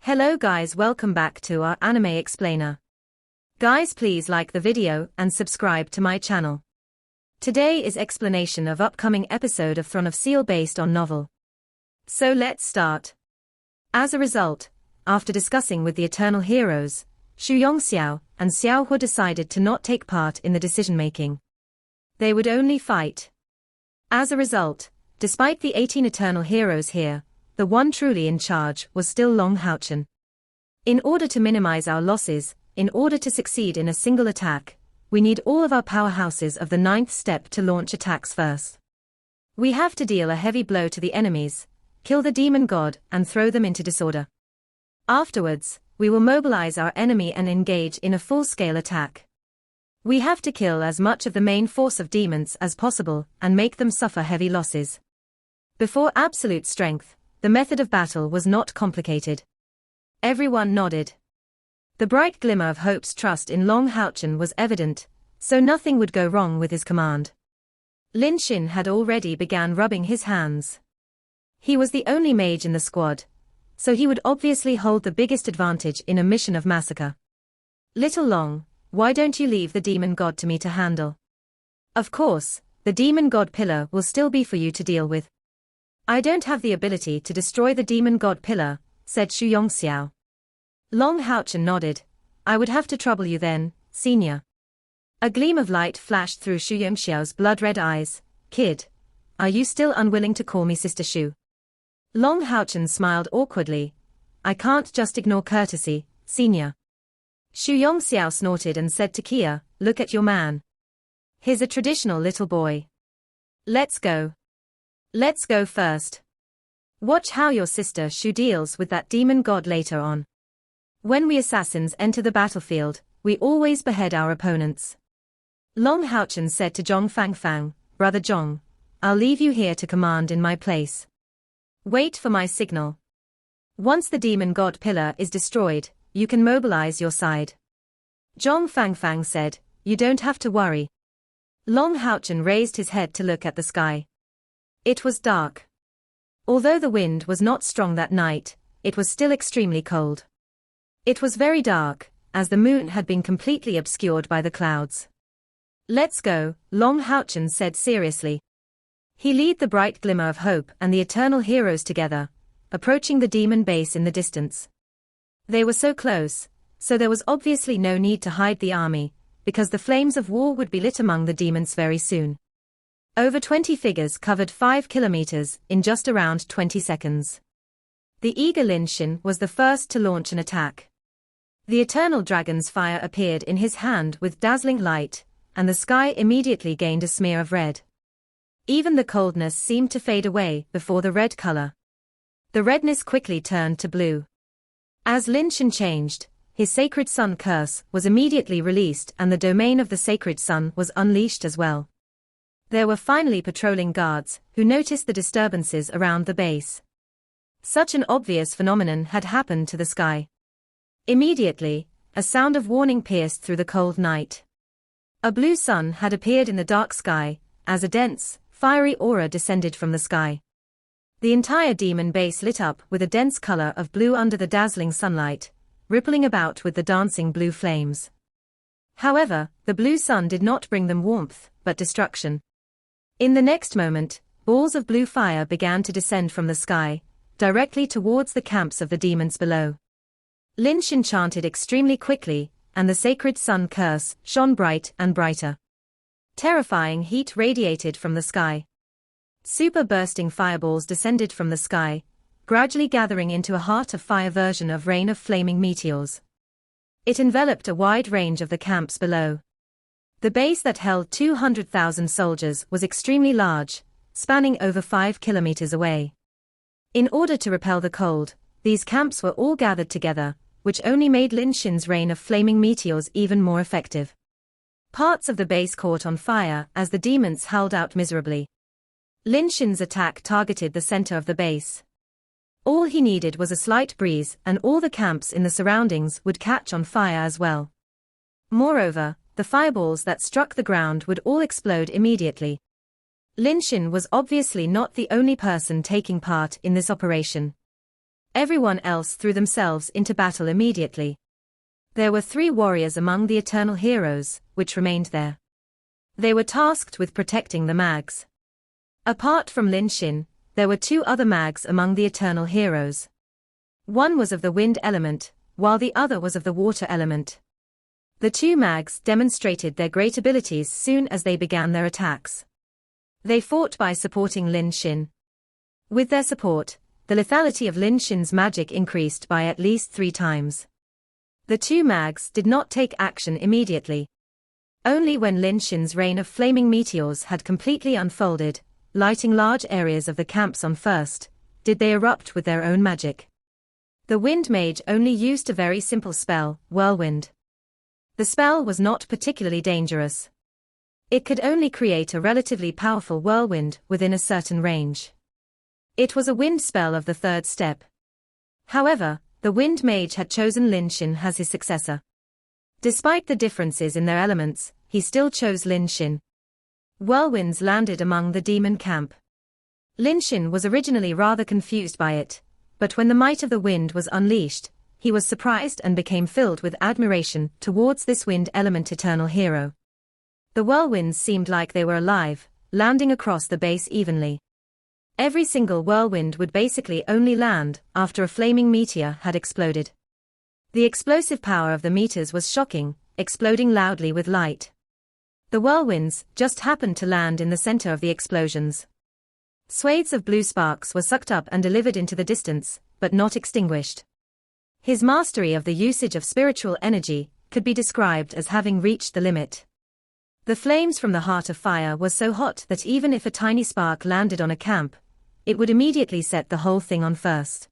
Hello guys, welcome back to our anime explainer. Guys, please like the video and subscribe to my channel. Today is explanation of upcoming episode of Throne of Steel based on novel. So let's start. As a result, after discussing with the Eternal Heroes, Xu Yongxiao and Xiao Hu decided to not take part in the decision-making. They would only fight. As a result, despite the 18 Eternal Heroes here, the one truly in charge was still Long Haochen. In order to minimize our losses, in order to succeed in a single attack, we need all of our powerhouses of the 9th step to launch attacks first. We have to deal a heavy blow to the enemies, kill the demon god and throw them into disorder. Afterwards, we will mobilize our enemy and engage in a full-scale attack. We have to kill as much of the main force of demons as possible and make them suffer heavy losses. Before absolute strength, the method of battle was not complicated. Everyone nodded. The bright glimmer of hope's trust in Long Haochen was evident, so nothing would go wrong with his command. Lin Xin had already began rubbing his hands. He was the only mage in the squad, so he would obviously hold the biggest advantage in a mission of massacre. Little Long, why don't you leave the demon god to me to handle? Of course, the demon god pillar will still be for you to deal with. I don't have the ability to destroy the demon god pillar, said Xu Yongxiao. Long Haochen nodded. I would have to trouble you then, senior. A gleam of light flashed through Xu Yongxiao's blood-red eyes. Kid, are you still unwilling to call me Sister Xu? Long Haochen smiled awkwardly. I can't just ignore courtesy, senior. Xu Yongxiao snorted and said to Kia, look at your man. He's a traditional little boy. Let's go. Let's go first. Watch how your sister Xu deals with that demon god later on. When we assassins enter the battlefield, we always behead our opponents. Long Haochen said to Zhong Fangfang, Brother Zhong, I'll leave you here to command in my place. Wait for my signal. Once the demon god pillar is destroyed, you can mobilize your side. Zhong Fangfang said, you don't have to worry. Long Haochen raised his head to look at the sky. It was dark. Although the wind was not strong that night, it was still extremely cold. It was very dark, as the moon had been completely obscured by the clouds. Let's go, Long Haochen said seriously. He led the bright glimmer of hope and the Eternal Heroes together, approaching the demon base in the distance. They were so close, so there was obviously no need to hide the army, because the flames of war would be lit among the demons very soon. Over 20 figures covered 5 kilometers in just around 20 seconds. The eager Lin Xin was the first to launch an attack. The eternal dragon's fire appeared in his hand with dazzling light, and the sky immediately gained a smear of red. Even the coldness seemed to fade away before the red color. The redness quickly turned to blue. As Lin Xin changed, his sacred sun curse was immediately released and the domain of the sacred sun was unleashed as well. There were finally patrolling guards, who noticed the disturbances around the base. Such an obvious phenomenon had happened to the sky. Immediately, a sound of warning pierced through the cold night. A blue sun had appeared in the dark sky, as a dense, fiery aura descended from the sky. The entire demon base lit up with a dense color of blue under the dazzling sunlight, rippling about with the dancing blue flames. However, the blue sun did not bring them warmth, but destruction. In the next moment, balls of blue fire began to descend from the sky, directly towards the camps of the demons below. Lin Xin chanted extremely quickly, and the sacred sun curse shone bright and brighter. Terrifying heat radiated from the sky. Super bursting fireballs descended from the sky, gradually gathering into a heart of fire version of rain of flaming meteors. It enveloped a wide range of the camps below. The base that held 200,000 soldiers was extremely large, spanning over 5 kilometers away. In order to repel the cold, these camps were all gathered together, which only made Lin Xin's rain of flaming meteors even more effective. Parts of the base caught on fire as the demons howled out miserably. Lin Xin's attack targeted the center of the base. All he needed was a slight breeze and all the camps in the surroundings would catch on fire as well. Moreover, the fireballs that struck the ground would all explode immediately. Lin Xin was obviously not the only person taking part in this operation. Everyone else threw themselves into battle immediately. There were 3 warriors among the eternal heroes, which remained there. They were tasked with protecting the mags. Apart from Lin Xin, there were 2 other mags among the eternal heroes. One was of the wind element, while the other was of the water element. The 2 mags demonstrated their great abilities soon as they began their attacks. They fought by supporting Lin Xin. With their support, the lethality of Lin Xin's magic increased by at least 3 times. The 2 mags did not take action immediately. Only when Lin Xin's rain of flaming meteors had completely unfolded, lighting large areas of the camps on first, did they erupt with their own magic. The wind mage only used a very simple spell, whirlwind. The spell was not particularly dangerous. It could only create a relatively powerful whirlwind within a certain range. It was a wind spell of the 3rd step. However, the wind mage had chosen Lin Xin as his successor. Despite the differences in their elements, he still chose Lin Xin. Whirlwinds landed among the demon camp. Lin Xin was originally rather confused by it, but when the might of the wind was unleashed, he was surprised and became filled with admiration towards this wind element eternal hero. The whirlwinds seemed like they were alive, landing across the base evenly. Every single whirlwind would basically only land after a flaming meteor had exploded. The explosive power of the meters was shocking, exploding loudly with light. The whirlwinds just happened to land in the center of the explosions. Swathes of blue sparks were sucked up and delivered into the distance, but not extinguished. His mastery of the usage of spiritual energy could be described as having reached the limit. The flames from the heart of fire were so hot that even if a tiny spark landed on a camp, it would immediately set the whole thing on first.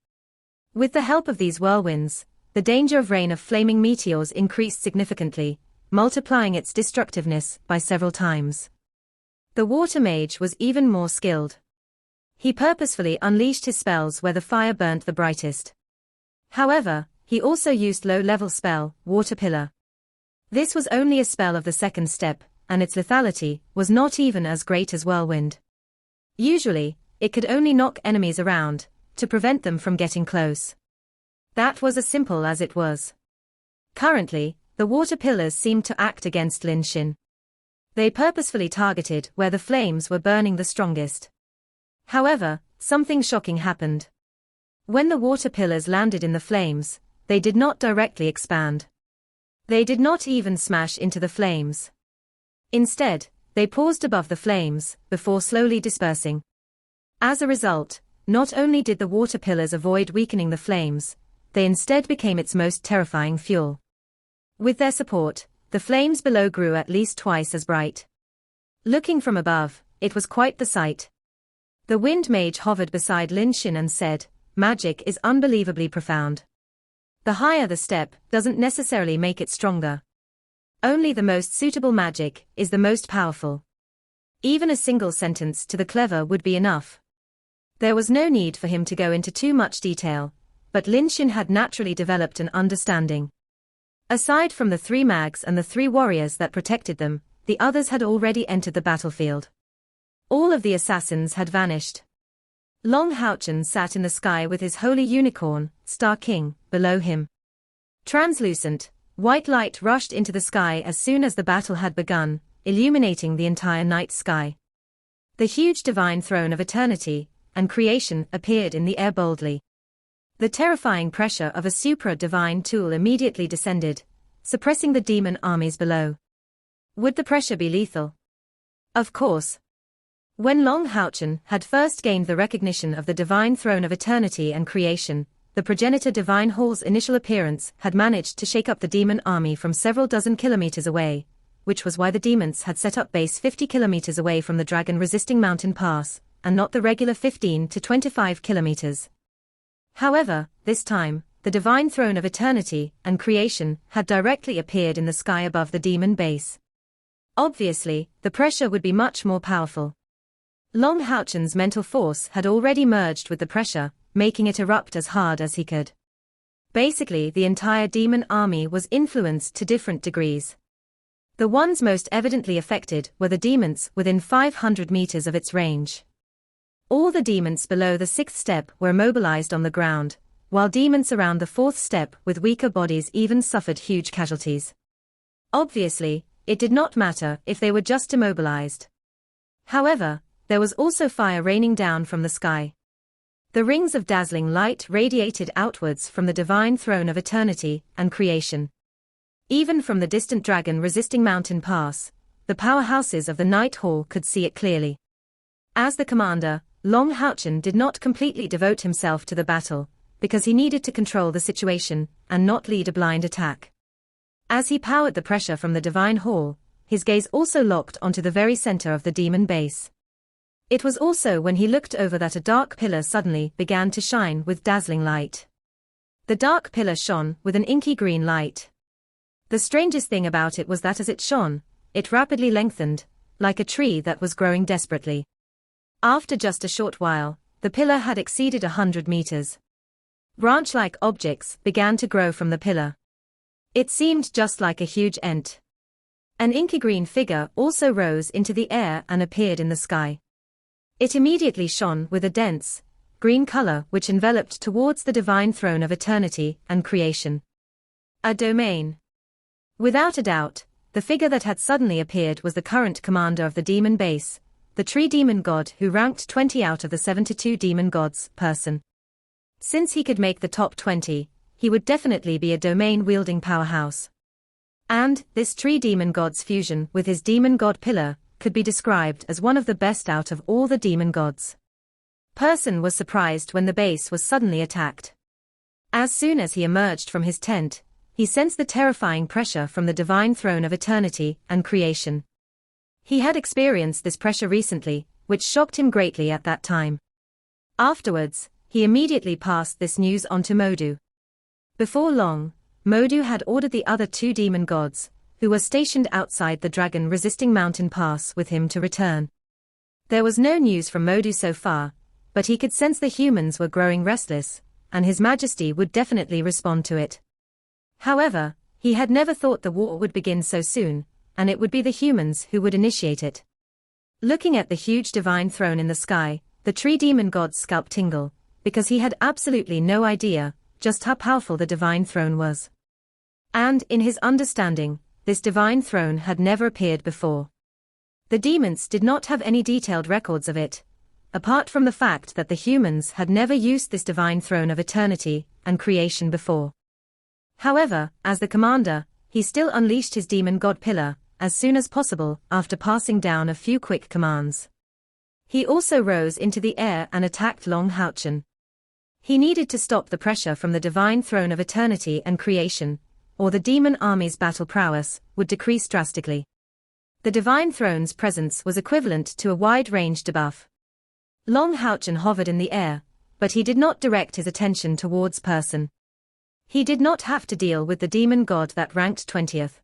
With the help of these whirlwinds, the danger of rain of flaming meteors increased significantly, multiplying its destructiveness by several times. The water mage was even more skilled. He purposefully unleashed his spells where the fire burnt the brightest. However, he also used low-level spell, Water Pillar. This was only a spell of the 2nd step, and its lethality was not even as great as Whirlwind. Usually, it could only knock enemies around, to prevent them from getting close. That was as simple as it was. Currently, the water pillars seemed to act against Lin Xin. They purposefully targeted where the flames were burning the strongest. However, something shocking happened. When the water pillars landed in the flames, they did not directly expand. They did not even smash into the flames. Instead, they paused above the flames, before slowly dispersing. As a result, not only did the water pillars avoid weakening the flames, they instead became its most terrifying fuel. With their support, the flames below grew at least twice as bright. Looking from above, it was quite the sight. The wind mage hovered beside Lin Xin and said, "Magic is unbelievably profound. The higher the step doesn't necessarily make it stronger. Only the most suitable magic is the most powerful." Even a single sentence to the clever would be enough. There was no need for him to go into too much detail, but Lin Xin had naturally developed an understanding. Aside from the 3 mags and the 3 warriors that protected them, the others had already entered the battlefield. All of the assassins had vanished. Long Houchen sat in the sky with his holy unicorn, Star King, below him. Translucent, white light rushed into the sky as soon as the battle had begun, illuminating the entire night sky. The huge divine throne of eternity and creation appeared in the air boldly. The terrifying pressure of a supra-divine tool immediately descended, suppressing the demon armies below. Would the pressure be lethal? Of course. When Long Houchen had first gained the recognition of the divine throne of eternity and creation, the progenitor divine hall's initial appearance had managed to shake up the demon army from several dozen kilometers away, which was why the demons had set up base 50 kilometers away from the dragon-resisting mountain pass, and not the regular 15 to 25 kilometers. However, this time, the divine throne of eternity and creation had directly appeared in the sky above the demon base. Obviously, the pressure would be much more powerful. Long Houchen's mental force had already merged with the pressure, making it erupt as hard as he could. Basically, the entire demon army was influenced to different degrees. The ones most evidently affected were the demons within 500 meters of its range. All the demons below the 6th step were immobilized on the ground, while demons around the fourth step with weaker bodies even suffered huge casualties. Obviously, it did not matter if they were just immobilized. However, there was also fire raining down from the sky. The rings of dazzling light radiated outwards from the divine throne of eternity and creation. Even from the distant dragon-resisting mountain pass, the powerhouses of the Night Hall could see it clearly. As the commander, Long Houchen did not completely devote himself to the battle, because he needed to control the situation and not lead a blind attack. As he powered the pressure from the divine hall, his gaze also locked onto the very center of the demon base. It was also when he looked over that a dark pillar suddenly began to shine with dazzling light. The dark pillar shone with an inky green light. The strangest thing about it was that as it shone, it rapidly lengthened, like a tree that was growing desperately. After just a short while, the pillar had exceeded 100 meters. Branch-like objects began to grow from the pillar. It seemed just like a huge ant. An inky green figure also rose into the air and appeared in the sky. It immediately shone with a dense, green color which enveloped towards the divine throne of eternity and creation. A domain. Without a doubt, the figure that had suddenly appeared was the current commander of the demon base, the tree demon god who ranked 20 out of the 72 demon gods person. Since he could make the top 20, he would definitely be a domain-wielding powerhouse. And this tree demon god's fusion with his demon god pillar could be described as one of the best out of all the demon gods. Person was surprised when the base was suddenly attacked. As soon as he emerged from his tent, he sensed the terrifying pressure from the divine throne of eternity and creation. He had experienced this pressure recently, which shocked him greatly at that time. Afterwards, he immediately passed this news on to Modu. Before long, Modu had ordered the other two demon gods, who were stationed outside the dragon-resisting mountain pass with him to return. There was no news from Modu so far, but he could sense the humans were growing restless, and His Majesty would definitely respond to it. However, he had never thought the war would begin so soon, and it would be the humans who would initiate it. Looking at the huge divine throne in the sky, the tree demon god's scalp tingled, because he had absolutely no idea just how powerful the divine throne was. And, in his understanding, this divine throne had never appeared before. The demons did not have any detailed records of it, apart from the fact that the humans had never used this divine throne of eternity and creation before. However, as the commander, he still unleashed his demon god pillar as soon as possible after passing down a few quick commands. He also rose into the air and attacked Long Houchen. He needed to stop the pressure from the divine throne of eternity and creation, or the demon army's battle prowess would decrease drastically. The divine throne's presence was equivalent to a wide-range debuff. Long Houchen hovered in the air, but he did not direct his attention towards person. He did not have to deal with the demon god that ranked 20th.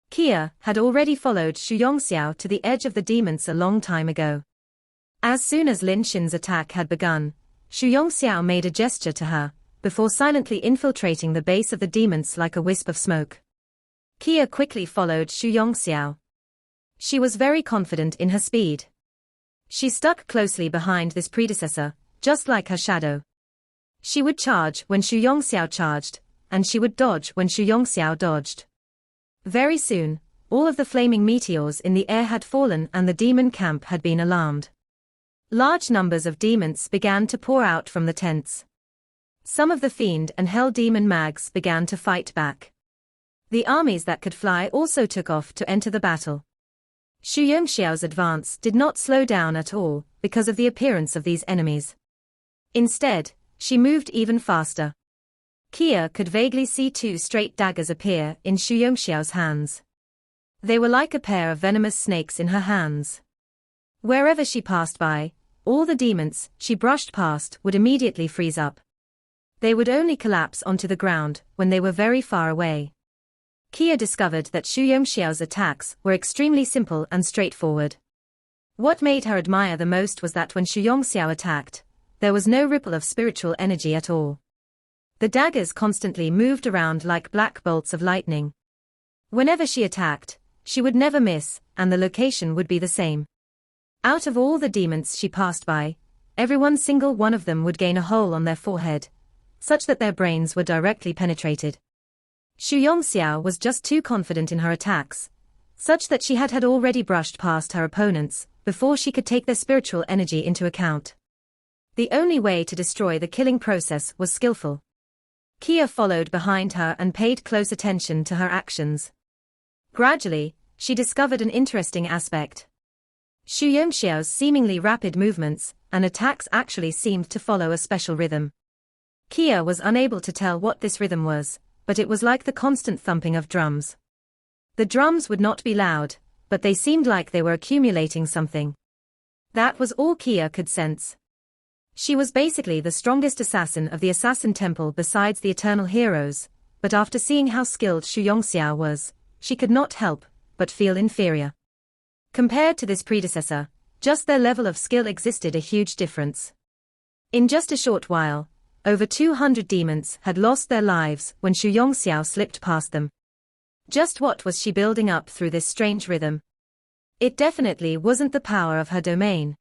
Kia had already followed Xu Yongxiao to the edge of the demons a long time ago. As soon as Lin Xin's attack had begun, Xu Yongxiao made a gesture to her, before silently infiltrating the base of the demons like a wisp of smoke. Kia quickly followed Xu Yongxiao. She was very confident in her speed. She stuck closely behind this predecessor, just like her shadow. She would charge when Xu Yongxiao charged, and she would dodge when Xu Yongxiao dodged. Very soon, all of the flaming meteors in the air had fallen and the demon camp had been alarmed. Large numbers of demons began to pour out from the tents. Some of the fiend and hell demon mags began to fight back. The armies that could fly also took off to enter the battle. Xu Yongxiao's advance did not slow down at all because of the appearance of these enemies. Instead, she moved even faster. Kia could vaguely see two straight daggers appear in Xu Yongxiao's hands. They were like a pair of venomous snakes in her hands. Wherever she passed by, all the demons she brushed past would immediately freeze up. They would only collapse onto the ground when they were very far away. Kia discovered that Xu Yongxiao's attacks were extremely simple and straightforward. What made her admire the most was that when Xu Yongxiao attacked, there was no ripple of spiritual energy at all. The daggers constantly moved around like black bolts of lightning. Whenever she attacked, she would never miss, and the location would be the same. Out of all the demons she passed by, every single one of them would gain a hole on their forehead, such that their brains were directly penetrated. Xu Yongxiao was just too confident in her attacks, such that she had already brushed past her opponents before she could take their spiritual energy into account. The only way to destroy the killing process was skillful. Kia followed behind her and paid close attention to her actions. Gradually, she discovered an interesting aspect. Xu Yongxiao's seemingly rapid movements and attacks actually seemed to follow a special rhythm. Kia was unable to tell what this rhythm was, but it was like the constant thumping of drums. The drums would not be loud, but they seemed like they were accumulating something. That was all Kia could sense. She was basically the strongest assassin of the Assassin Temple besides the Eternal Heroes, but after seeing how skilled Xu Yongxiao was, she could not help but feel inferior. Compared to this predecessor, just their level of skill existed a huge difference. In just a short while, over 200 demons had lost their lives when Xu Yongxiao slipped past them. Just what was she building up through this strange rhythm? It definitely wasn't the power of her domain.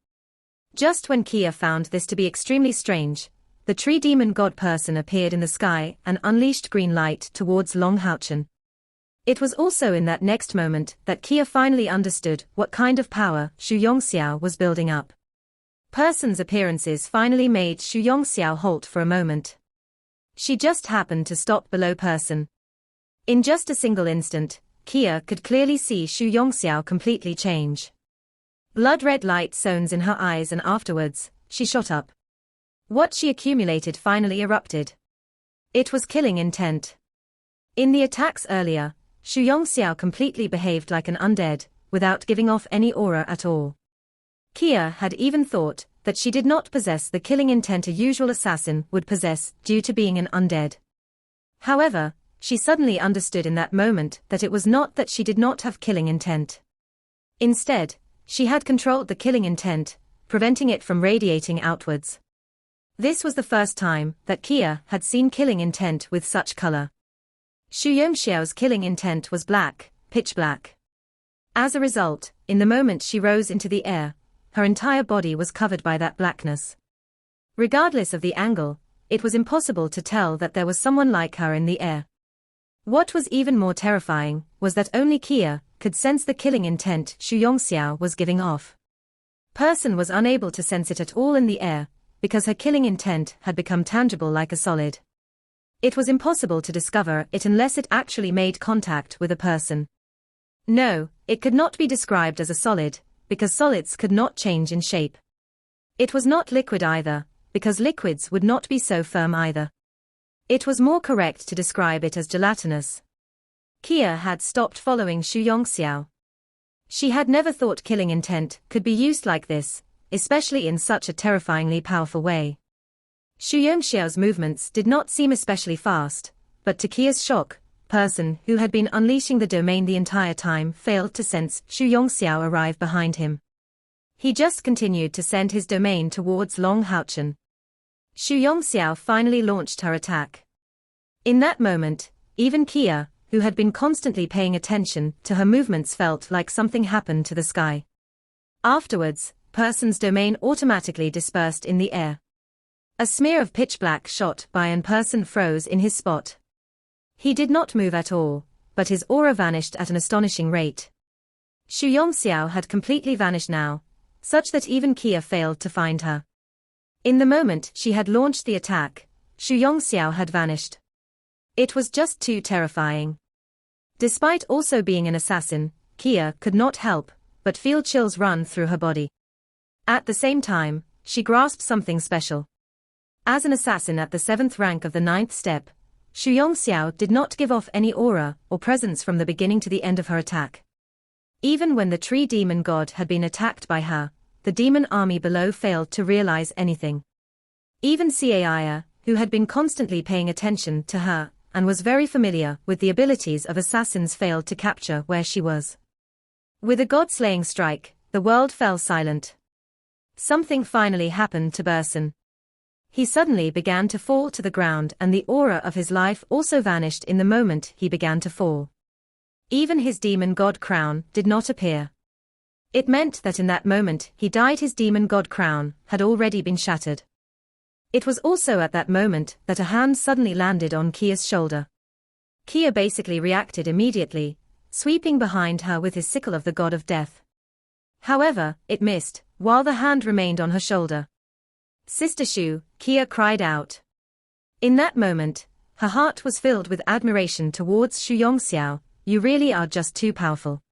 Just when Kia found this to be extremely strange, the tree demon god person appeared in the sky and unleashed green light towards Long Haochen. It was also in that next moment that Kia finally understood what kind of power Xu Yongxiao was building up. Person's appearances finally made Xu Yongxiao halt for a moment. She just happened to stop below person. In just a single instant, Kia could clearly see Xu Yongxiao completely change. Blood-red light shone in her eyes and afterwards, she shot up. What she accumulated finally erupted. It was killing intent. In the attacks earlier, Xu Yongxiao completely behaved like an undead, without giving off any aura at all. Kia had even thought that she did not possess the killing intent a usual assassin would possess due to being an undead. However, she suddenly understood in that moment that it was not that she did not have killing intent. Instead, she had controlled the killing intent, preventing it from radiating outwards. This was the first time that Kia had seen killing intent with such color. Xu Yongxiao's killing intent was black, pitch black. As a result, in the moment she rose into the air, her entire body was covered by that blackness. Regardless of the angle, it was impossible to tell that there was someone like her in the air. What was even more terrifying was that only Kia could sense the killing intent Xu Yongxiao was giving off. Person was unable to sense it at all in the air, because her killing intent had become tangible like a solid. It was impossible to discover it unless it actually made contact with a person. No, it could not be described as a solid, because solids could not change in shape. It was not liquid either, because liquids would not be so firm either. It was more correct to describe it as gelatinous. Kia had stopped following Xu Yongxiao. She had never thought killing intent could be used like this, especially in such a terrifyingly powerful way. Xu Yongxiao's movements did not seem especially fast, but to Kia's shock, person who had been unleashing the domain the entire time failed to sense Xu Yongxiao arrive behind him. He just continued to send his domain towards Long Haochen. Xu Yongxiao finally launched her attack. In that moment, even Kia, who had been constantly paying attention to her movements, felt like something happened to the sky. Afterwards, person's domain automatically dispersed in the air. A smear of pitch black shot by and person froze in his spot. He did not move at all, but his aura vanished at an astonishing rate. Xu Yongxiao had completely vanished now, such that even Kia failed to find her. In the moment she had launched the attack, Xu Yongxiao had vanished. It was just too terrifying. Despite also being an assassin, Kia could not help but feel chills run through her body. At the same time, she grasped something special. As an assassin at the 7th rank of the 9th step, Xu Yongxiao did not give off any aura or presence from the beginning to the end of her attack. Even when the tree demon god had been attacked by her, the demon army below failed to realize anything. Even Caia, who had been constantly paying attention to her and was very familiar with the abilities of assassins, failed to capture where she was. With a god-slaying strike, the world fell silent. Something finally happened to Berson. He suddenly began to fall to the ground and the aura of his life also vanished in the moment he began to fall. Even his demon god crown did not appear. It meant that in that moment he died. His demon god crown had already been shattered. It was also at that moment that a hand suddenly landed on Kia's shoulder. Kia basically reacted immediately, sweeping behind her with his sickle of the god of death. However, it missed, while the hand remained on her shoulder. "Sister Shu," Kia cried out. In that moment, her heart was filled with admiration towards Shu Yongxiao. "You really are just too powerful."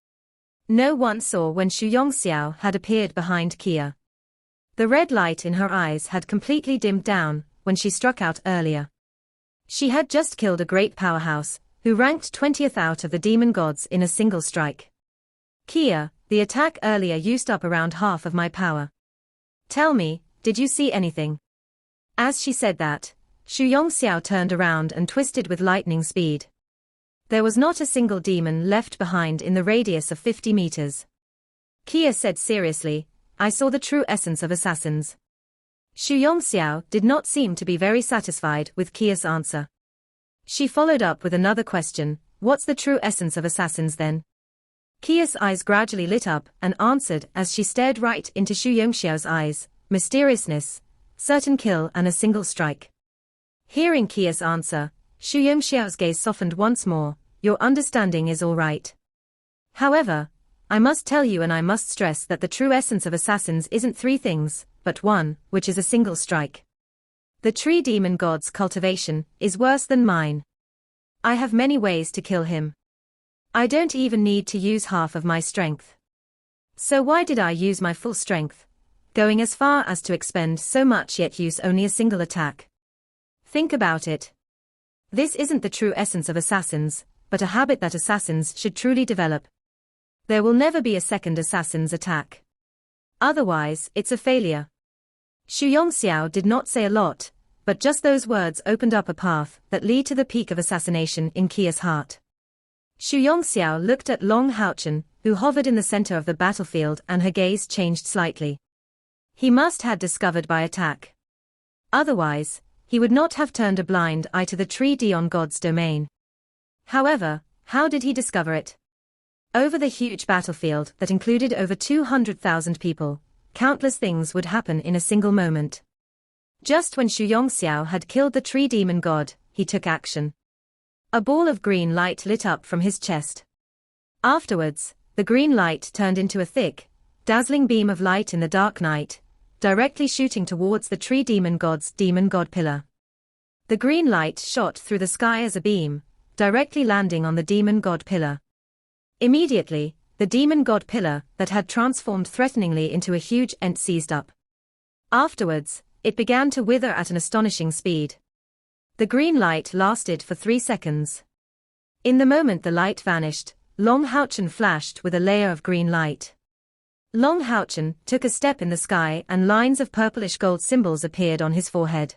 No one saw when Shu Yongxiao had appeared behind Kia. The red light in her eyes had completely dimmed down when she struck out earlier. She had just killed a great powerhouse, who ranked 20th out of the demon gods in a single strike. "Kia, the attack earlier used up around half of my power. Tell me, did you see anything?" As she said that, Shu Yongxiao turned around and twisted with lightning speed. There was not a single demon left behind in the radius of 50 meters. Kia said seriously, "I saw the true essence of assassins." Shu Yongxiao did not seem to be very satisfied with Kia's answer. She followed up with another question, "What's the true essence of assassins then?" Kia's eyes gradually lit up and answered as she stared right into Shu Yongxiao's eyes, "Mysteriousness, certain kill and a single strike." Hearing Kia's answer, Shu Yongxiao's gaze softened once more. "Your understanding is all right. However, I must tell you and I must stress that the true essence of assassins isn't three things, but one, which is a single strike. The tree demon god's cultivation is worse than mine. I have many ways to kill him. I don't even need to use half of my strength. So why did I use my full strength, going as far as to expend so much yet use only a single attack? Think about it. This isn't the true essence of assassins, but a habit that assassins should truly develop. There will never be a second assassin's attack. Otherwise, it's a failure." Shu Yongxiao did not say a lot, but just those words opened up a path that lead to the peak of assassination in Kia's heart. Shu Yongxiao looked at Long Haochen, who hovered in the center of the battlefield, and her gaze changed slightly. He must have discovered by attack. Otherwise, he would not have turned a blind eye to the tree demon god's domain. However, how did he discover it? Over the huge battlefield that included over 200,000 people, countless things would happen in a single moment. Just when Shu Yongxiao had killed the tree demon god, he took action. A ball of green light lit up from his chest. Afterwards, the green light turned into a thick, dazzling beam of light in the dark night, directly shooting towards the tree demon god's demon god pillar. The green light shot through the sky as a beam, directly landing on the demon god pillar. Immediately, the demon god pillar that had transformed threateningly into a huge ent seized up. Afterwards, it began to wither at an astonishing speed. The green light lasted for 3 seconds. In the moment the light vanished, Long Haochen flashed with a layer of green light. Long Haochen took a step in the sky and lines of purplish gold symbols appeared on his forehead.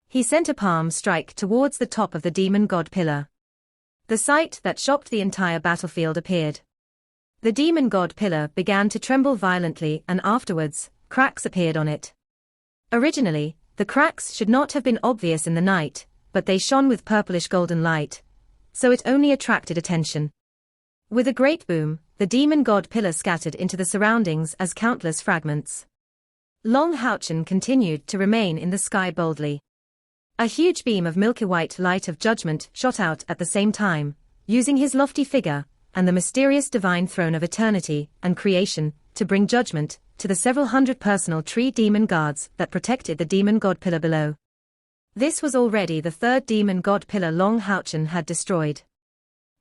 He sent a palm strike towards the top of the demon god pillar. The sight that shocked the entire battlefield appeared. The demon god pillar began to tremble violently and afterwards, cracks appeared on it. Originally, the cracks should not have been obvious in the night, but they shone with purplish golden light, so it only attracted attention. With a great boom, the demon god pillar scattered into the surroundings as countless fragments. Long Haochen continued to remain in the sky boldly. A huge beam of milky white light of judgment shot out at the same time, using his lofty figure and the mysterious divine throne of eternity and creation to bring judgment to the several hundred personal tree demon guards that protected the demon god pillar below. This was already the third demon god pillar Long Haochen had destroyed.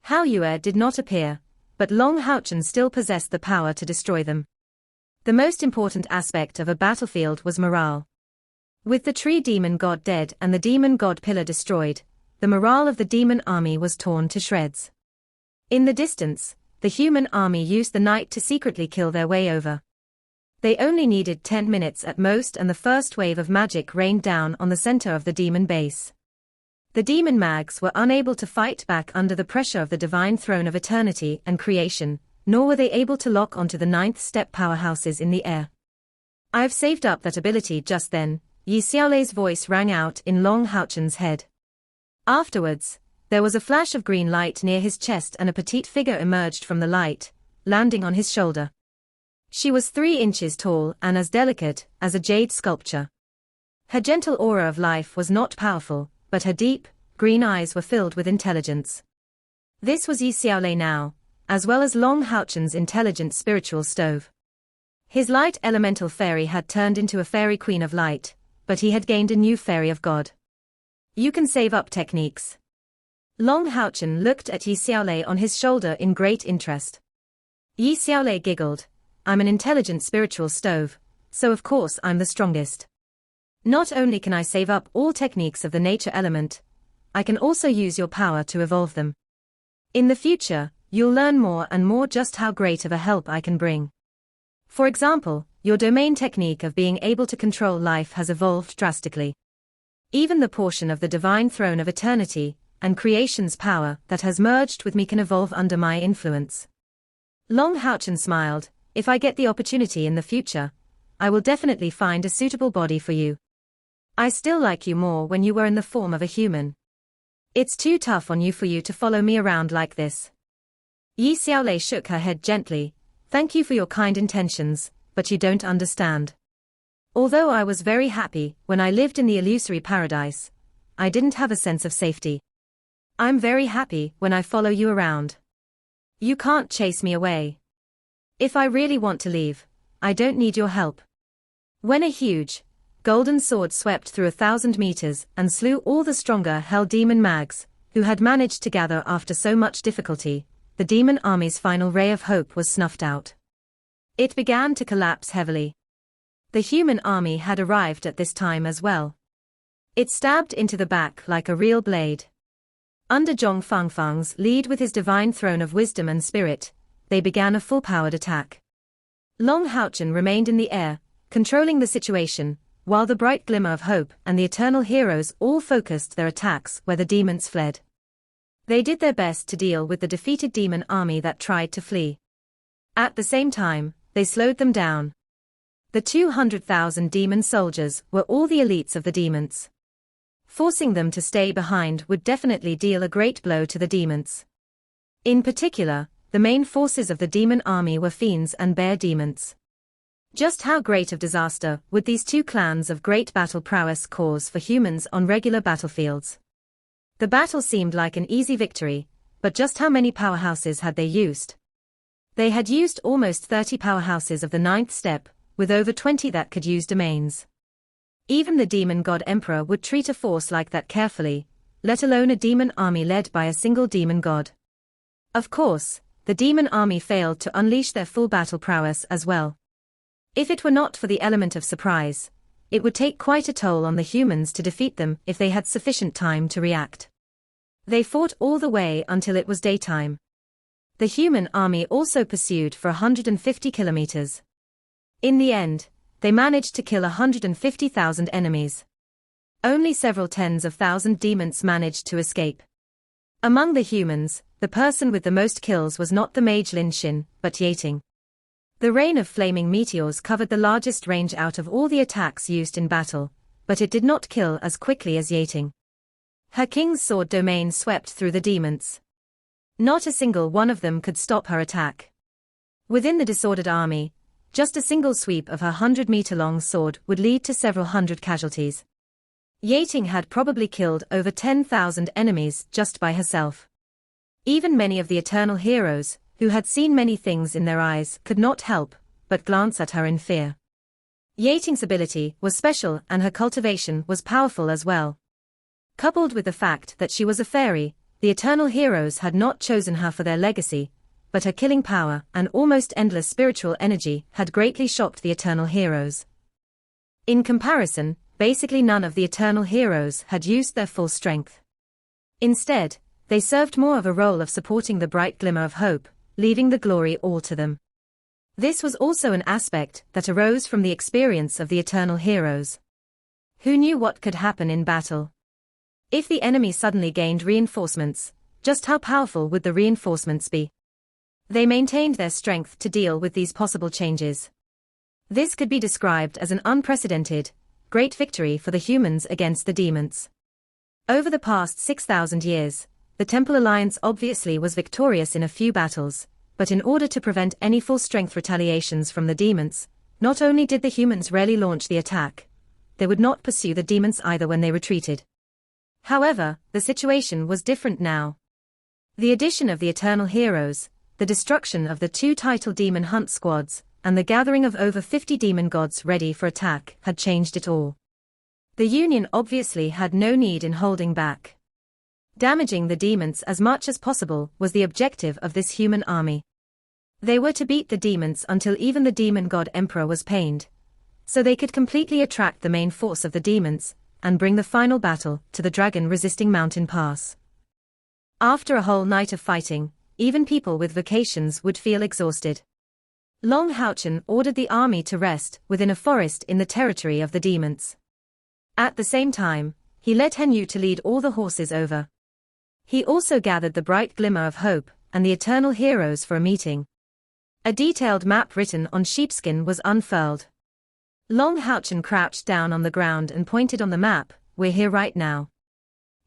Hao Yue did not appear, but Long Haochen still possessed the power to destroy them. The most important aspect of a battlefield was morale. With the tree demon god dead and the demon god pillar destroyed, the morale of the demon army was torn to shreds. In the distance, the human army used the night to secretly kill their way over. They only needed 10 minutes at most and the first wave of magic rained down on the center of the demon base. The demon mags were unable to fight back under the pressure of the divine throne of eternity and creation, nor were they able to lock onto the 9th step powerhouses in the air. "I've saved up that ability just then," Yi Xiaolei's voice rang out in Long Haochen's head. Afterwards, there was a flash of green light near his chest and a petite figure emerged from the light, landing on his shoulder. She was 3 inches tall and as delicate as a jade sculpture. Her gentle aura of life was not powerful, but her deep, green eyes were filled with intelligence. This was Yi Xiaolei now, as well as Long Houchen's intelligent spiritual stove. His light elemental fairy had turned into a fairy queen of light, but he had gained a new fairy of God. You can save up techniques. Long Houchen looked at Yi Xiaolei on his shoulder in great interest. Yi Xiaolei giggled. I'm an intelligent spiritual stove, so of course I'm the strongest. Not only can I save up all techniques of the nature element, I can also use your power to evolve them. In the future, you'll learn more and more just how great of a help I can bring. For example, your domain technique of being able to control life has evolved drastically. Even the portion of the divine throne of eternity and creation's power that has merged with me can evolve under my influence. Long Houchen smiled. If I get the opportunity in the future, I will definitely find a suitable body for you. I still like you more when you were in the form of a human. It's too tough on you for you to follow me around like this. Yi Xiaolei shook her head gently. Thank you for your kind intentions, but you don't understand. Although I was very happy when I lived in the illusory paradise, I didn't have a sense of safety. I'm very happy when I follow you around. You can't chase me away. If I really want to leave, I don't need your help. When a huge, golden sword swept through 1,000 meters and slew all the stronger hell demon mags, who had managed to gather after so much difficulty, the demon army's final ray of hope was snuffed out. It began to collapse heavily. The human army had arrived at this time as well. It stabbed into the back like a real blade. Under Zhong Fangfang's lead with his divine throne of wisdom and spirit, they began a full-powered attack. Long Houchen remained in the air, controlling the situation, while the bright glimmer of hope and the eternal heroes all focused their attacks where the demons fled. They did their best to deal with the defeated demon army that tried to flee. At the same time, they slowed them down. The 200,000 demon soldiers were all the elites of the demons. Forcing them to stay behind would definitely deal a great blow to the demons. In particular, the main forces of the demon army were fiends and bear demons. Just how great of disaster would these two clans of great battle prowess cause for humans on regular battlefields? The battle seemed like an easy victory, but just how many powerhouses had they used? They had used almost 30 powerhouses of the 9th step, with over 20 that could use domains. Even the demon god emperor would treat a force like that carefully, let alone a demon army led by a single demon god. Of course, the demon army failed to unleash their full battle prowess as well. If it were not for the element of surprise, it would take quite a toll on the humans to defeat them if they had sufficient time to react. They fought all the way until it was daytime. The human army also pursued for 150 kilometers. In the end, they managed to kill 150,000 enemies. Only several tens of thousand demons managed to escape. Among the humans, the person with the most kills was not the mage Lin Xin, but Yating. The rain of flaming meteors covered the largest range out of all the attacks used in battle, but it did not kill as quickly as Yating. Her king's sword domain swept through the demons. Not a single one of them could stop her attack. Within the disordered army, just a single sweep of her 100-meter-long sword would lead to several hundred casualties. Yating had probably killed over 10,000 enemies just by herself. Even many of the eternal heroes, who had seen many things in their eyes, could not help but glance at her in fear. Yating's ability was special and her cultivation was powerful as well. Coupled with the fact that she was a fairy, the eternal heroes had not chosen her for their legacy, but her killing power and almost endless spiritual energy had greatly shocked the eternal heroes. In comparison, basically none of the eternal heroes had used their full strength. Instead, they served more of a role of supporting the bright glimmer of hope, leaving the glory all to them. This was also an aspect that arose from the experience of the eternal heroes. Who knew what could happen in battle? If the enemy suddenly gained reinforcements, just how powerful would the reinforcements be? They maintained their strength to deal with these possible changes. This could be described as an unprecedented, great victory for the humans against the demons. Over the past 6,000 years, the Temple Alliance obviously was victorious in a few battles, but in order to prevent any full-strength retaliations from the demons, not only did the humans rarely launch the attack, they would not pursue the demons either when they retreated. However, the situation was different now. The addition of the Eternal Heroes, the destruction of the 2 title demon hunt squads, and the gathering of over 50 demon gods ready for attack had changed it all. The Union obviously had no need in holding back. Damaging the demons as much as possible was the objective of this human army. They were to beat the demons until even the demon god emperor was pained, so they could completely attract the main force of the demons, and bring the final battle to the dragon-resisting mountain pass. After a whole night of fighting, even people with vacations would feel exhausted. Long Houchen ordered the army to rest within a forest in the territory of the demons. At the same time, he led Hen Yu to lead all the horses over. He also gathered the bright glimmer of hope and the Eternal Heroes for a meeting. A detailed map written on sheepskin was unfurled. Long Houchen crouched down on the ground and pointed on the map, "We're here right now.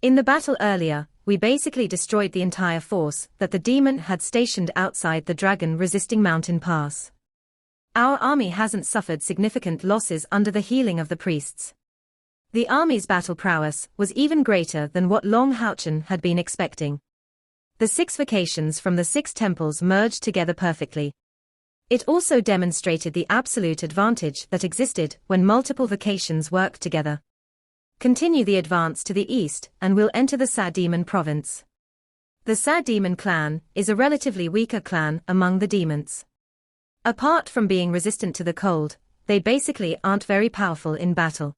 In the battle earlier, we basically destroyed the entire force that the demon had stationed outside the dragon-resisting mountain pass. Our army hasn't suffered significant losses under the healing of the priests." The army's battle prowess was even greater than what Long Houchen had been expecting. The 6 vocations from the 6 temples merged together perfectly. It also demonstrated the absolute advantage that existed when multiple vocations worked together. Continue the advance to the east and we'll enter the Sad Demon province. The Sad Demon clan is a relatively weaker clan among the demons. Apart from being resistant to the cold, they basically aren't very powerful in battle.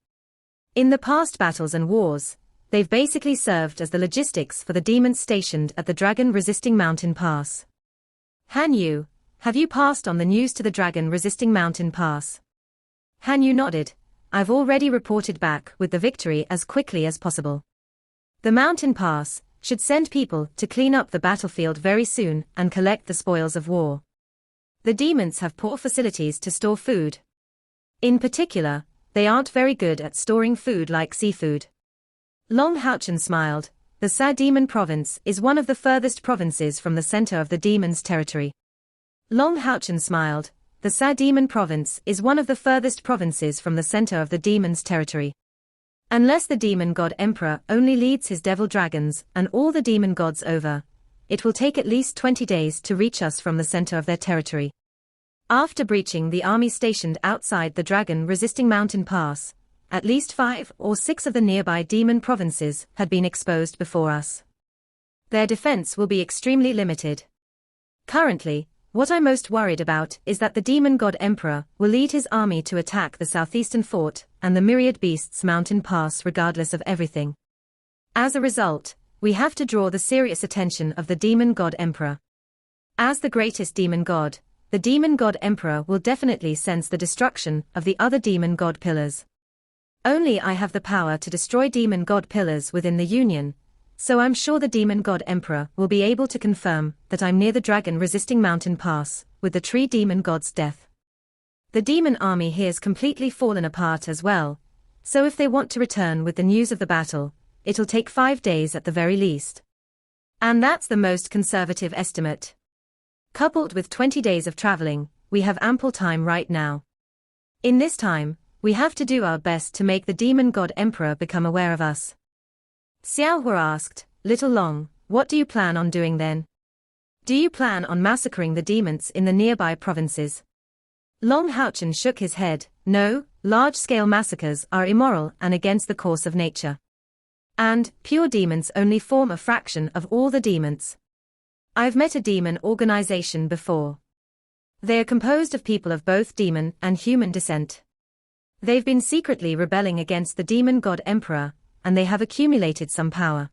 In the past battles and wars, they've basically served as the logistics for the demons stationed at the dragon-resisting mountain pass. Han Yu, have you passed on the news to the dragon-resisting mountain pass? Han Yu nodded. I've already reported back with the victory as quickly as possible. The mountain pass should send people to clean up the battlefield very soon and collect the spoils of war. The demons have poor facilities to store food. In particular, they aren't very good at storing food like seafood. Long Houchen smiled. The Sad Demon province is one of the furthest provinces from the center of the demons' territory. Long Houchen smiled. The Sad Demon province is one of the furthest provinces from the center of the demons' territory. Unless the demon god emperor only leads his devil dragons and all the demon gods over, it will take at least 20 days to reach us from the center of their territory. After breaching the army stationed outside the dragon-resisting mountain pass, at least 5 or 6 of the nearby demon provinces had been exposed before us. Their defense will be extremely limited. Currently, what I'm most worried about is that the demon god emperor will lead his army to attack the southeastern fort and the myriad beasts mountain pass regardless of everything. As a result, we have to draw the serious attention of the demon god emperor. As the greatest demon god, the demon god emperor will definitely sense the destruction of the other demon god pillars. Only I have the power to destroy demon god pillars within the Union, so I'm sure the demon god emperor will be able to confirm that I'm near the dragon-resisting mountain pass, with the tree demon god's death. The demon army here's completely fallen apart as well, so if they want to return with the news of the battle, it'll take 5 days at the very least. And that's the most conservative estimate. Coupled with 20 days of traveling, we have ample time right now. In this time, we have to do our best to make the demon god emperor become aware of us. Xiao Hua asked, Little Long, what do you plan on doing then? Do you plan on massacring the demons in the nearby provinces? Long Houchen shook his head. No, large-scale massacres are immoral and against the course of nature. And, pure demons only form a fraction of all the demons. I've met a demon organization before. They are composed of people of both demon and human descent. They've been secretly rebelling against the demon god emperor, and they have accumulated some power.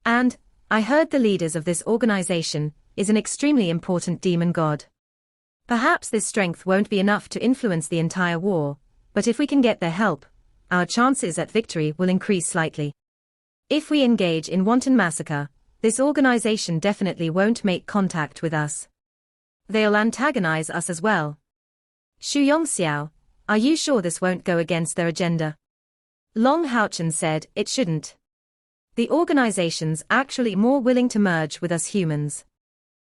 And, I heard the leaders of this organization is an extremely important demon god. Perhaps this strength won't be enough to influence the entire war, but if we can get their help, our chances at victory will increase slightly. If we engage in wanton massacre, this organization definitely won't make contact with us. They'll antagonize us as well. Xu Yongxiao, are you sure this won't go against their agenda? Long Houchen said it shouldn't. The organization's actually more willing to merge with us humans.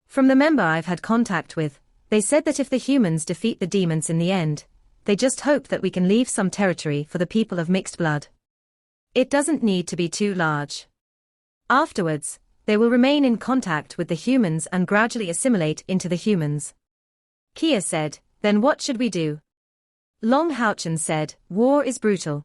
From the member I've had contact with, they said that if the humans defeat the demons in the end, they just hope that we can leave some territory for the people of mixed blood. It doesn't need to be too large. Afterwards, they will remain in contact with the humans and gradually assimilate into the humans. Kia said, then what should we do? Long Houchen said, war is brutal.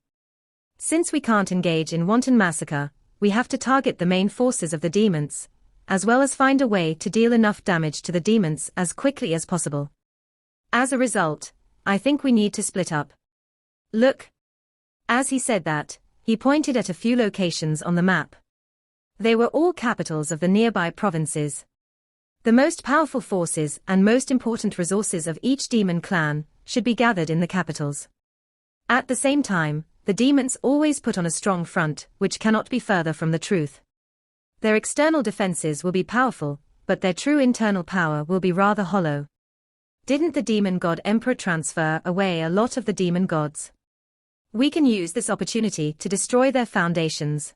Since we can't engage in wanton massacre, we have to target the main forces of the demons, as well as find a way to deal enough damage to the demons as quickly as possible. As a result, I think we need to split up. Look. As he said that, he pointed at a few locations on the map. They were all capitals of the nearby provinces. The most powerful forces and most important resources of each demon clan should be gathered in the capitals. At the same time, the demons always put on a strong front, which cannot be further from the truth. Their external defenses will be powerful, but their true internal power will be rather hollow. Didn't the demon god emperor transfer away a lot of the demon gods? We can use this opportunity to destroy their foundations.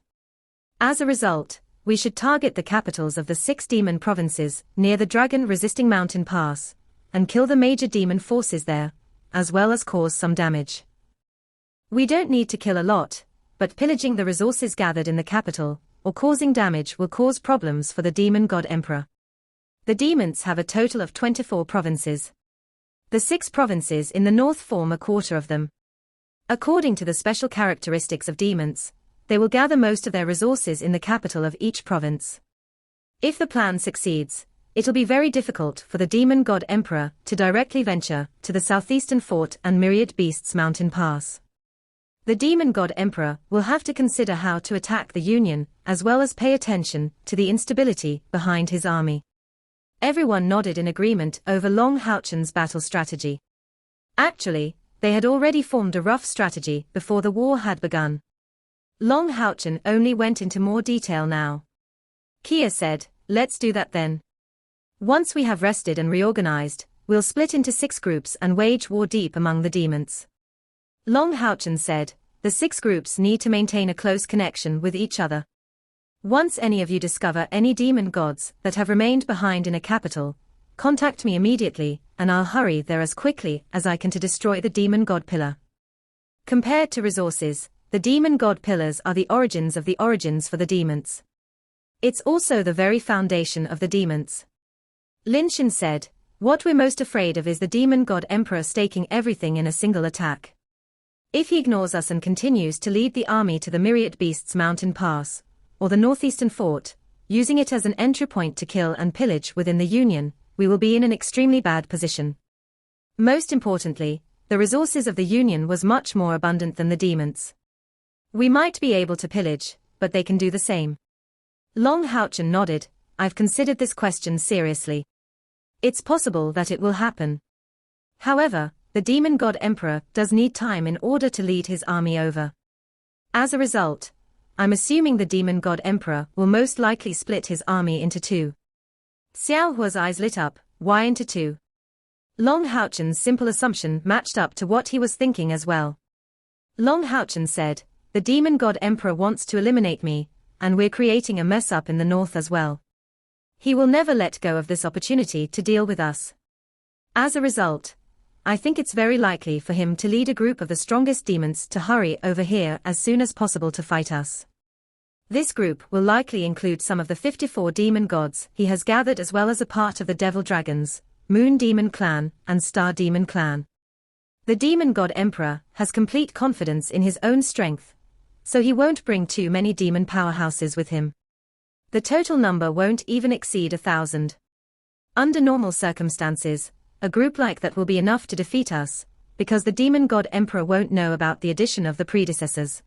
As a result, we should target the capitals of the 6 demon provinces near the dragon-resisting mountain pass, and kill the major demon forces there, as well as cause some damage. We don't need to kill a lot, but pillaging the resources gathered in the capital, or causing damage will cause problems for the demon god emperor. The demons have a total of 24 provinces. The 6 provinces in the north form a quarter of them. According to the special characteristics of demons, they will gather most of their resources in the capital of each province. If the plan succeeds, it'll be very difficult for the demon god emperor to directly venture to the southeastern fort and myriad beasts mountain pass. The demon god emperor will have to consider how to attack the Union, as well as pay attention to the instability behind his army. Everyone nodded in agreement over Long Houchen's battle strategy. Actually, they had already formed a rough strategy before the war had begun. Long Houchen only went into more detail now. Kia said, let's do that then. Once we have rested and reorganized, we'll split into 6 groups and wage war deep among the demons. Long Houchen said, the 6 groups need to maintain a close connection with each other. Once any of you discover any demon gods that have remained behind in a capital, contact me immediately, and I'll hurry there as quickly as I can to destroy the demon god pillar. Compared to resources, the demon god pillars are the origins of the origins for the demons. It's also the very foundation of the demons. Lin Shin said, what we're most afraid of is the demon god emperor staking everything in a single attack. If he ignores us and continues to lead the army to the myriad beasts mountain pass, or the northeastern fort, using it as an entry point to kill and pillage within the Union, we will be in an extremely bad position. Most importantly, the resources of the Union was much more abundant than the demons. We might be able to pillage, but they can do the same. Long Houchen nodded, I've considered this question seriously. It's possible that it will happen. However, the demon god emperor does need time in order to lead his army over. As a result, I'm assuming the demon god emperor will most likely split his army into 2. Xiao Hua's eyes lit up, why into 2? Long Houchen's simple assumption matched up to what he was thinking as well. Long Houchen said, the demon god emperor wants to eliminate me, and we're creating a mess up in the north as well. He will never let go of this opportunity to deal with us. As a result, I think it's very likely for him to lead a group of the strongest demons to hurry over here as soon as possible to fight us. This group will likely include some of the 54 demon gods he has gathered as well as a part of the devil dragons, moon demon clan, and star demon clan. The demon god emperor has complete confidence in his own strength, so he won't bring too many demon powerhouses with him. The total number won't even exceed 1,000. Under normal circumstances, a group like that will be enough to defeat us, because the demon god emperor won't know about the addition of the predecessors.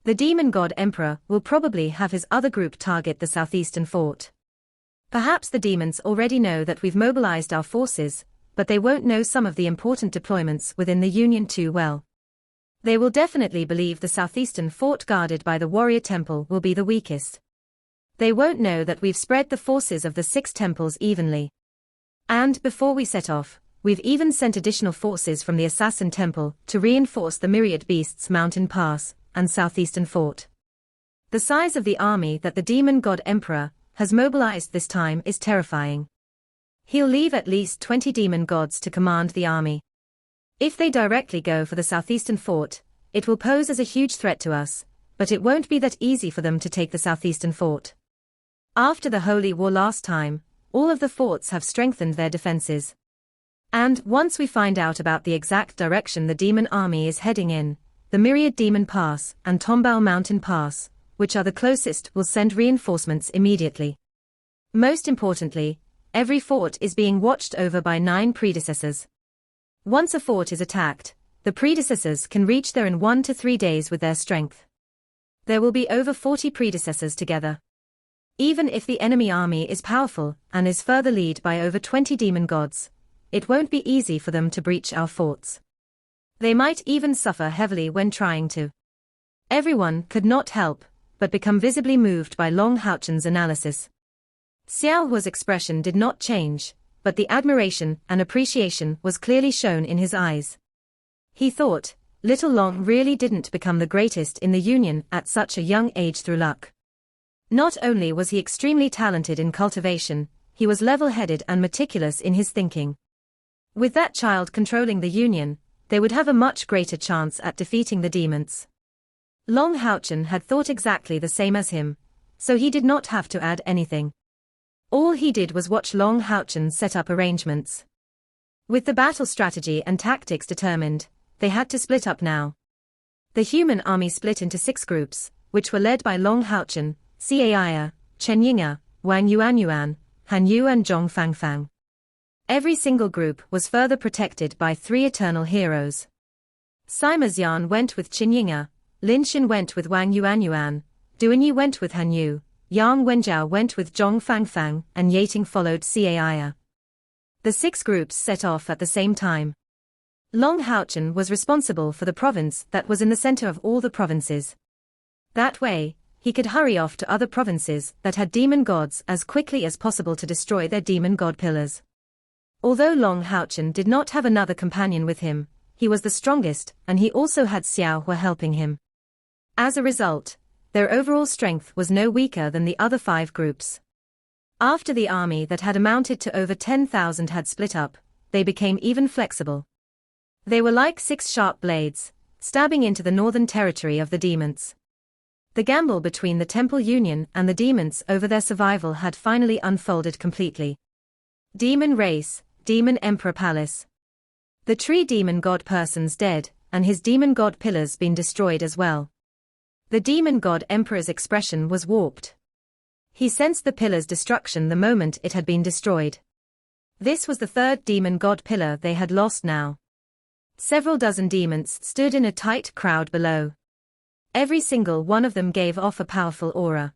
The demon god emperor will probably have his other group target the southeastern fort. Perhaps the demons already know that we've mobilized our forces, but they won't know some of the important deployments within the Union too well. They will definitely believe the southeastern fort guarded by the warrior temple will be the weakest. They won't know that we've spread the forces of the 6 temples evenly. And before we set off, we've even sent additional forces from the assassin temple to reinforce the myriad beasts mountain pass and southeastern fort. The size of the army that the demon god emperor has mobilized this time is terrifying. He'll leave at least 20 demon gods to command the army. If they directly go for the southeastern fort, it will pose as a huge threat to us, but it won't be that easy for them to take the southeastern fort. After the Holy War last time, all of the forts have strengthened their defenses. And once we find out about the exact direction the demon army is heading in, the Myriad Demon Pass and Tombao Mountain Pass, which are the closest, will send reinforcements immediately. Most importantly, every fort is being watched over by 9 predecessors. Once a fort is attacked, the predecessors can reach there in 1 to 3 days with their strength. There will be over 40 predecessors together. Even if the enemy army is powerful and is further led by over 20 demon gods, it won't be easy for them to breach our forts. They might even suffer heavily when trying to. Everyone could not help but become visibly moved by Long Houchen's analysis. Xiao Hua's expression did not change, but the admiration and appreciation was clearly shown in his eyes. He thought, little Long really didn't become the greatest in the Union at such a young age through luck. Not only was he extremely talented in cultivation, he was level-headed and meticulous in his thinking. With that child controlling the Union, they would have a much greater chance at defeating the demons. Long Houchen had thought exactly the same as him, so he did not have to add anything. All he did was watch Long Houchen set up arrangements. With the battle strategy and tactics determined, they had to split up now. The human army split into 6 groups, which were led by Long Houchen, Caia, Chen Yinga, Wang Yuanyuan, Han Yu and Zhong Fangfang. Every single group was further protected by 3 eternal heroes. Sima Xian went with Qin Yinga, Lin Xin went with Wang Yuanyuan, Duanyi went with Han Yu, Yang Wenjiao went with Zhong Fangfang, and Yating followed Caia. The 6 groups set off at the same time. Long Houchen was responsible for the province that was in the center of all the provinces. That way, he could hurry off to other provinces that had demon gods as quickly as possible to destroy their demon god pillars. Although Long Houchen did not have another companion with him, he was the strongest, and he also had Xiao Hua helping him. As a result, their overall strength was no weaker than the other 5 groups. After the army that had amounted to over 10,000 had split up, they became even flexible. They were like 6 sharp blades, stabbing into the northern territory of the demons. The gamble between the Temple Union and the demons over their survival had finally unfolded completely. Demon race, Demon Emperor Palace. The tree demon god person's dead, and his demon god pillars been destroyed as well. The demon god emperor's expression was warped. He sensed the pillar's destruction the moment it had been destroyed. This was the 3rd demon god pillar they had lost now. Several dozen demons stood in a tight crowd below. Every single one of them gave off a powerful aura.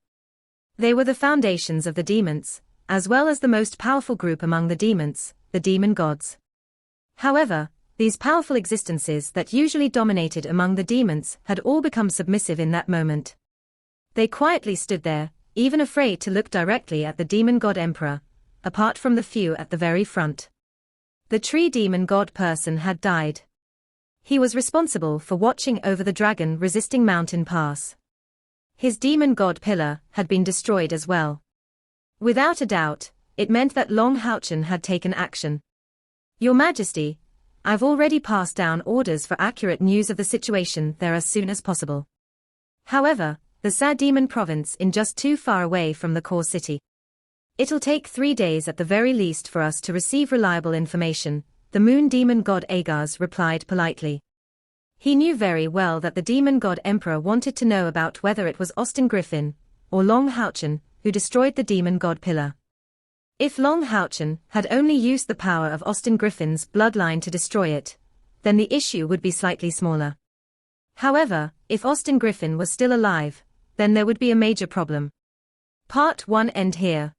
They were the foundations of the demons, as well as the most powerful group among the demons, the demon gods. However, these powerful existences that usually dominated among the demons had all become submissive in that moment. They quietly stood there, even afraid to look directly at the demon god emperor, apart from the few at the very front. The tree demon god person had died. He was responsible for watching over the dragon-resisting mountain pass. His demon god pillar had been destroyed as well. Without a doubt, it meant that Long Houchen had taken action. Your Majesty, I've already passed down orders for accurate news of the situation there as soon as possible. However, the Sa Demon province is just too far away from the core city. It'll take 3 days at the very least for us to receive reliable information, the moon demon god Agars replied politely. He knew very well that the demon god emperor wanted to know about whether it was Austin Griffin, or Long Houchen, who destroyed the demon god pillar. If Long Houchen had only used the power of Austin Griffin's bloodline to destroy it, then the issue would be slightly smaller. However, if Austin Griffin was still alive, then there would be a major problem. Part 1 end here.